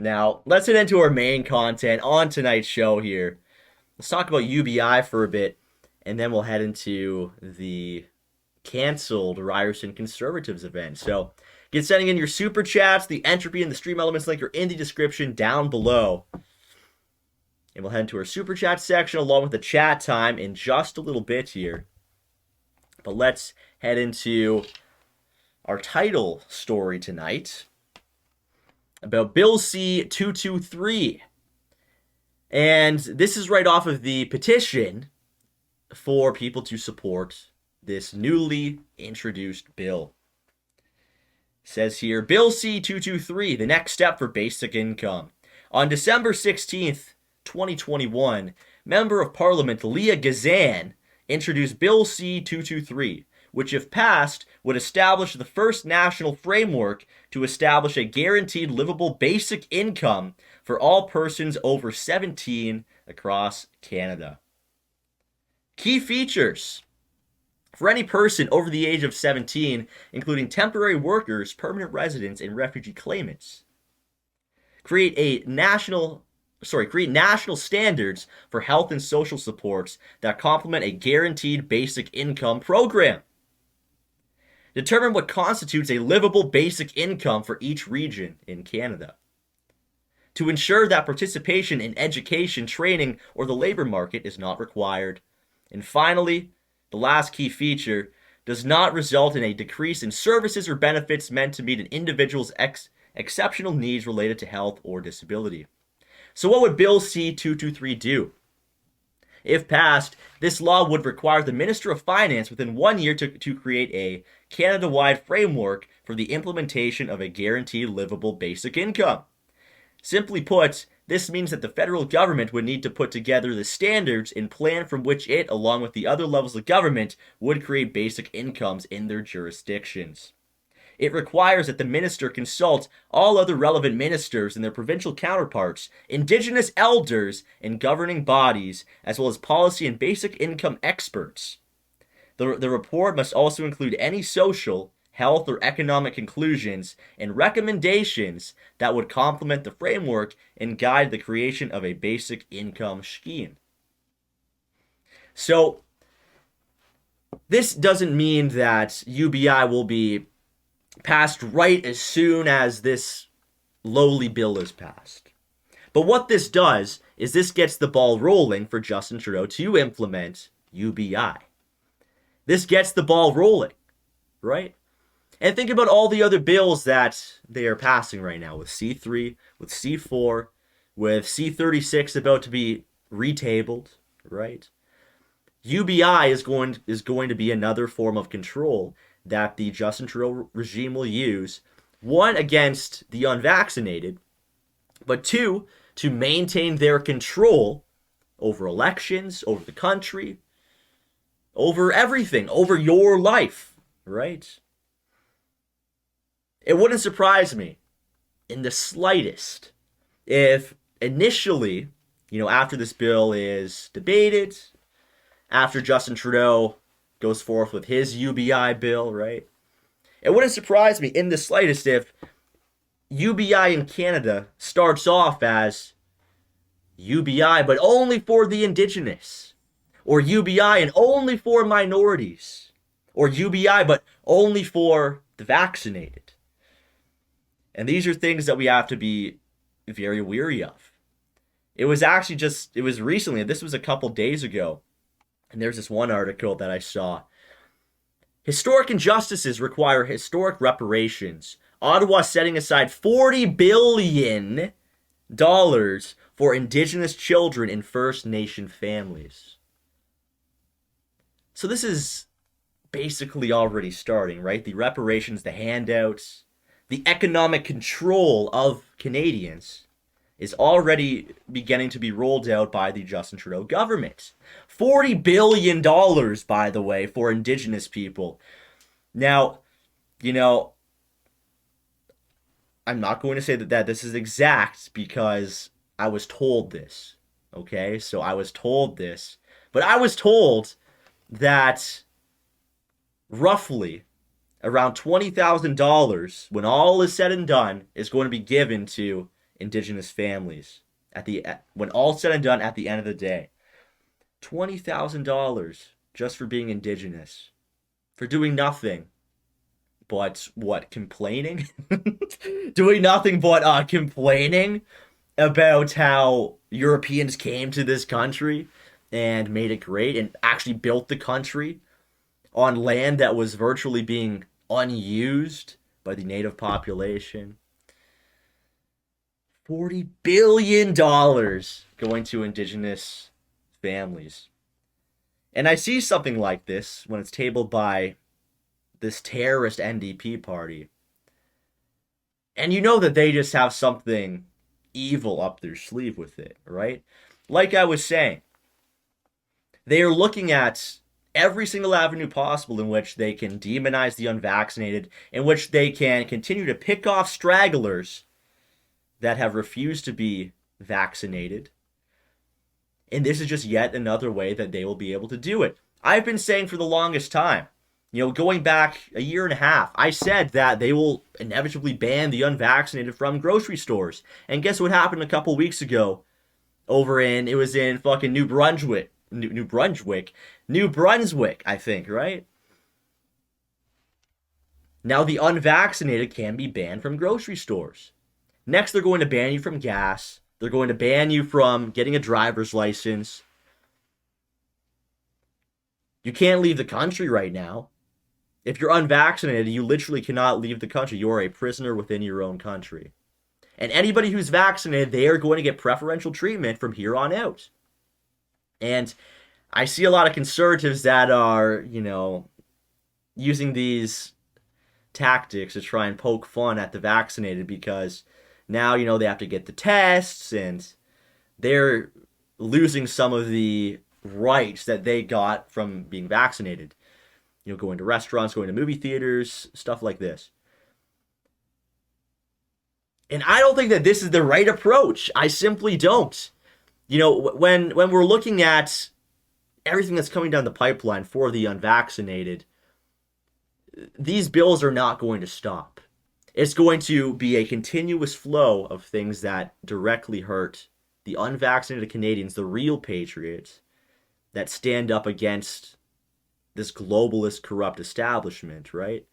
Now, let's get into our main content on tonight's show here. Let's talk about UBI for a bit, and then we'll head into the canceled Ryerson Conservatives event. So, get sending in your super chats. The entropy and the stream elements link are in the description down below. And we'll head into our super chat section along with the chat time in just a little bit here. But let's head into our title story tonight about Bill C-223. And this is right off of the petition for people to support this newly introduced bill. It says here, Bill C-223, the next step for basic income. On December 16th, 2021, Member of Parliament Leah Gazan introduced Bill C-223, which, if passed, would establish the first national framework to establish a guaranteed livable basic income for all persons over 17 across Canada. Key features. For any person over the age of 17, including temporary workers, permanent residents, and refugee claimants. Create national standards for health and social supports that complement a guaranteed basic income program. Determine what constitutes a livable basic income for each region in Canada. To ensure that participation in education, training, or the labor market is not required. And finally, the last key feature, does not result in a decrease in services or benefits meant to meet an individual's exceptional needs related to health or disability. So what would Bill C-223 do? If passed, this law would require the Minister of Finance within 1 year to create a Canada-wide framework for the implementation of a guaranteed livable basic income. Simply put, this means that the federal government would need to put together the standards and plan from which it, along with the other levels of government, would create basic incomes in their jurisdictions. It requires that the minister consult all other relevant ministers and their provincial counterparts, Indigenous elders, and governing bodies, as well as policy and basic income experts. The report must also include any social, health, or economic conclusions and recommendations that would complement the framework and guide the creation of a basic income scheme. So, this doesn't mean that UBI will be passed right as soon as this lowly bill is passed. But what this does is this gets the ball rolling for Justin Trudeau to implement UBI. This gets the ball rolling, right? And think about all the other bills that they are passing right now with C3, with C4, with C36 about to be retabled, right? UBI is going to be another form of control that the Justin Trudeau regime will use, one, against the unvaccinated, but two, to maintain their control over elections, over the country, over everything, over your life, right? It wouldn't surprise me in the slightest if initially, after this bill is debated, after Justin Trudeau goes forth with his UBI bill, right? It wouldn't surprise me in the slightest if UBI in Canada starts off as UBI, but only for the Indigenous, or UBI and only for minorities, or UBI, but only for the vaccinated. And these are things that we have to be very weary of. It was recently, this was a couple days ago, and there's this one article that I saw. Historic injustices require historic reparations. Ottawa setting aside $40 billion for Indigenous children in First Nation families. So this is basically already starting, right? The reparations, the handouts, the economic control of Canadians is already beginning to be rolled out by the Justin Trudeau government. $40 billion, by the way, for Indigenous people. Now, I'm not going to say that this is exact because I was told this, okay? So I was told this. But I was told that roughly around $20,000, when all is said and done, is going to be given to indigenous families when all's said and done at the end of the day. $20,000 just for being indigenous, for doing nothing but what, complaining? Doing nothing but complaining about how Europeans came to this country and made it great and actually built the country on land that was virtually being unused by the native population. $40 billion going to indigenous families. And I see something like this when it's tabled by this terrorist NDP party. And you know that they just have something evil up their sleeve with it, right? Like I was saying, they are looking at every single avenue possible in which they can demonize the unvaccinated, in which they can continue to pick off stragglers that have refused to be vaccinated. And this is just yet another way that they will be able to do it. I've been saying for the longest time, going back a year and a half, I said that they will inevitably ban the unvaccinated from grocery stores. And guess what happened a couple weeks ago? It was in fucking New Brunswick, I think, right? Now the unvaccinated can be banned from grocery stores. Next, they're going to ban you from gas. They're going to ban you from getting a driver's license. You can't leave the country right now. If you're unvaccinated, you literally cannot leave the country. You are a prisoner within your own country. And anybody who's vaccinated, they are going to get preferential treatment from here on out. And I see a lot of conservatives that are, using these tactics to try and poke fun at the vaccinated because now, they have to get the tests and they're losing some of the rights that they got from being vaccinated. Going to restaurants, going to movie theaters, stuff like this. And I don't think that this is the right approach. I simply don't. When we're looking at everything that's coming down the pipeline for the unvaccinated, these bills are not going to stop. It's going to be a continuous flow of things that directly hurt the unvaccinated Canadians, the real patriots, that stand up against this globalist corrupt establishment, right?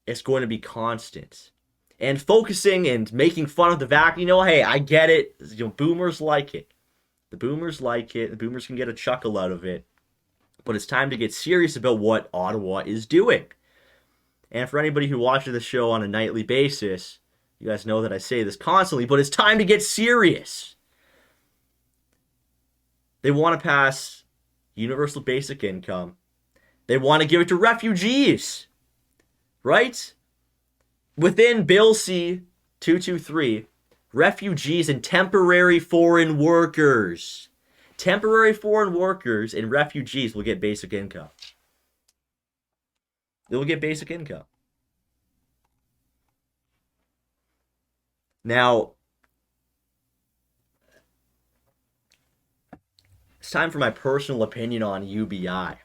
It's going to be constant. And focusing and making fun of the vaccine, hey, I get it. Boomers like it. The boomers like it. The boomers can get a chuckle out of it. But it's time to get serious about what Ottawa is doing. And for anybody who watches the show on a nightly basis, you guys know that I say this constantly, but it's time to get serious. They want to pass universal basic income. They want to give it to refugees, right? Within Bill C-223, refugees and temporary foreign workers. Temporary foreign workers and refugees will get basic income. They will get basic income. Now, it's time for my personal opinion on UBI.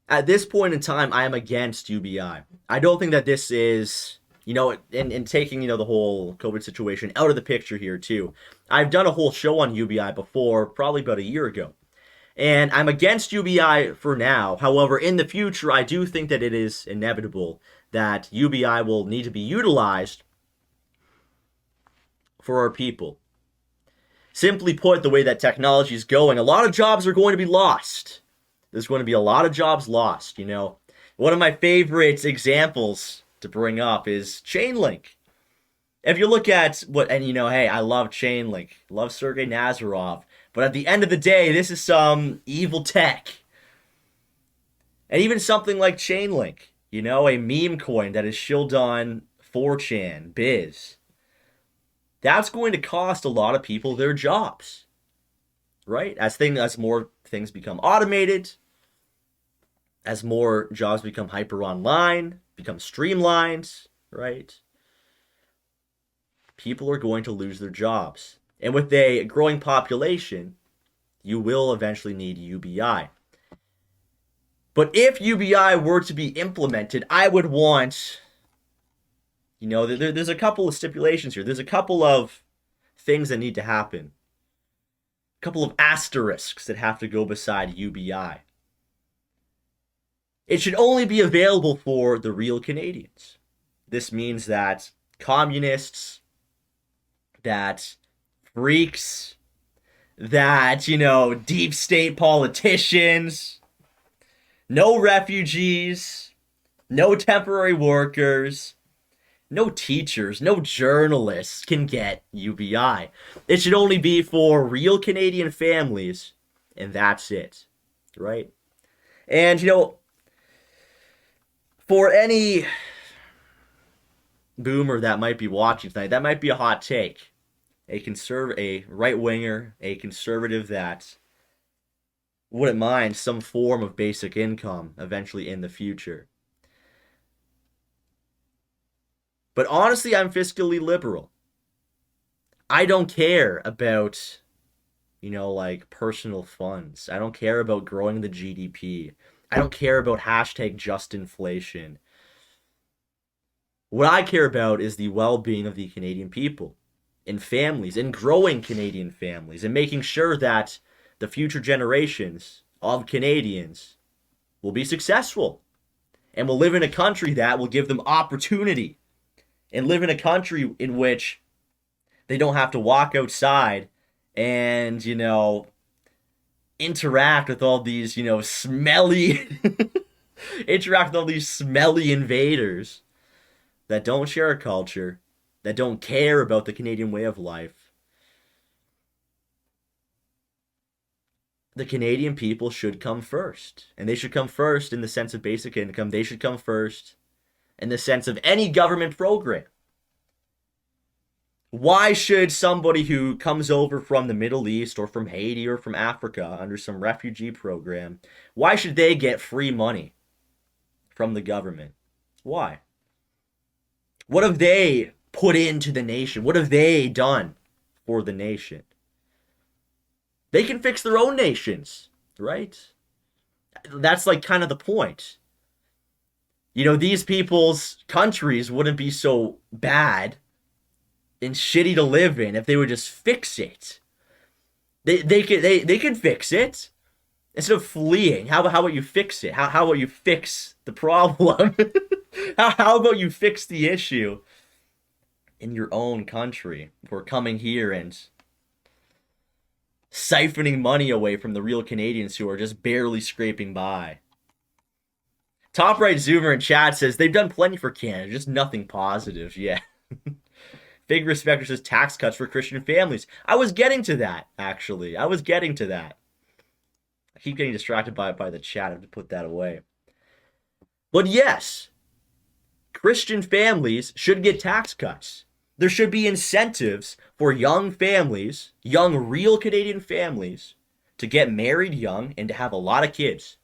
At this point in time, I am against UBI. I don't think that this is, in taking, the whole COVID situation out of the picture here too. I've done a whole show on UBI before, probably about a year ago. And I'm against UBI for now. However, in the future, I do think that it is inevitable that UBI will need to be utilized for our people. Simply put, the way that technology is going, a lot of jobs are going to be lost. There's going to be a lot of jobs lost, One of my favorite examples to bring up is Chainlink. If you look at hey, I love Chainlink, love Sergey Nazarov, but at the end of the day, this is some evil tech. And even something like Chainlink, a meme coin that is shilled on 4chan, Biz. That's going to cost a lot of people their jobs, right? As more things become automated, as more jobs become hyper online, become streamlined, right? People are going to lose their jobs. And with a growing population, you will eventually need UBI. But if UBI were to be implemented, I would want There's a couple of stipulations here. There's a couple of things that need to happen. A couple of asterisks that have to go beside UBI. It should only be available for the real Canadians. This means that communists, that freaks, that, deep state politicians, no refugees, no temporary workers, no teachers, no journalists can get UBI. It should only be for real Canadian families, and that's it, right? And, for any boomer that might be watching tonight, that might be a hot take. A right winger, a conservative that wouldn't mind some form of basic income eventually in the future. But honestly, I'm fiscally liberal. I don't care about, like personal funds. I don't care about growing the GDP. I don't care about hashtag just inflation. What I care about is the well-being of the Canadian people and families and growing Canadian families and making sure that the future generations of Canadians will be successful and will live in a country that will give them opportunity and live in a country in which they don't have to walk outside and, interact with all these, smelly interact with all these smelly invaders that don't share a culture, that don't care about the Canadian way of life. The Canadian people should come first. And they should come first in the sense of basic income. They should come first in the sense of any government program. Why should somebody who comes over from the Middle East or from Haiti or from Africa under some refugee program, why should they get free money from the government? Why? What have they put into the nation? What have they done for the nation? They can fix their own nations, right? That's like kind of the point. These people's countries wouldn't be so bad and shitty to live in if they would just fix it. They can fix it instead of fleeing. How about you fix it? How about you fix the problem? how about you fix the issue in your own country before coming here and siphoning money away from the real Canadians who are just barely scraping by? Top right Zoomer in chat says they've done plenty for Canada, just nothing positive. Yeah. Big Respecter says tax cuts for Christian families. I was getting to that, actually. I keep getting distracted by the chat. I have to put that away. But yes, Christian families should get tax cuts. There should be incentives for young families, young real Canadian families, to get married young and to have a lot of kids.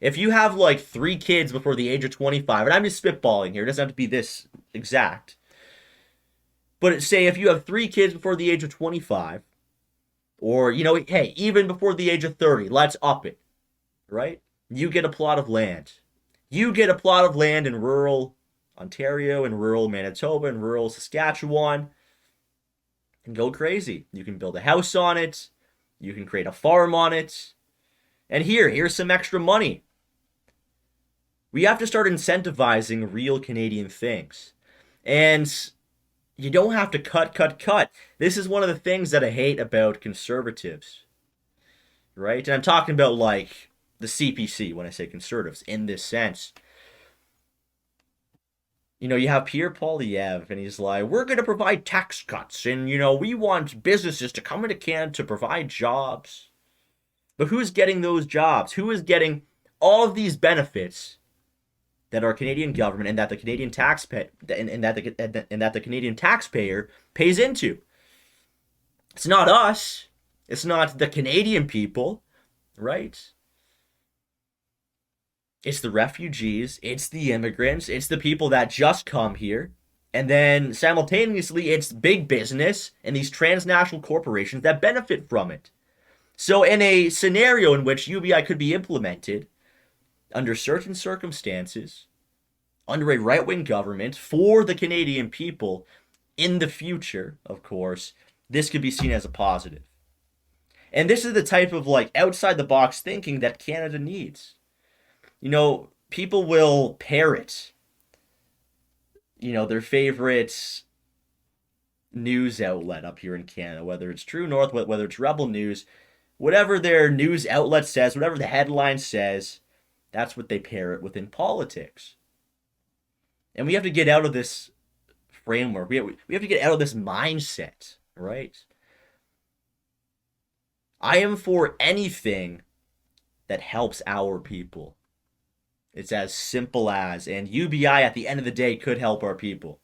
If you have like 3 kids before the age of 25, and I'm just spitballing here, it doesn't have to be this exact. But say if you have 3 kids before the age of 25, or, hey, even before the age of 30, let's up it, right? You get a plot of land. You get a plot of land in rural Ontario, in rural Manitoba, in rural Saskatchewan, and go crazy. You can build a house on it. You can create a farm on it. And here's some extra money. We have to start incentivizing real Canadian things. And you don't have to cut. This is one of the things that I hate about conservatives, right? And I'm talking about like the CPC when I say conservatives in this sense. You have Pierre Poilievre, and he's like, we're going to provide tax cuts, and, we want businesses to come into Canada to provide jobs. But who's getting those jobs? Who is getting all of these benefits that our Canadian government and that the Canadian that the Canadian taxpayer pays into? It's not us. It's not the Canadian people, right? It's the refugees, it's the immigrants, it's the people that just come here. And then simultaneously, it's big business and these transnational corporations that benefit from it. So in a scenario in which UBI could be implemented under certain circumstances, under a right wing government for the Canadian people in the future, of course, this could be seen as a positive. And this is the type of like outside the box thinking that Canada needs. People will parrot, their favorite news outlet up here in Canada, whether it's True North, whether it's Rebel News, whatever their news outlet says, whatever the headline says, that's what they parrot within politics. And we have to get out of this framework. We have to get out of this mindset, right? I am for anything that helps our people. It's as simple as, and UBI at the end of the day could help our people.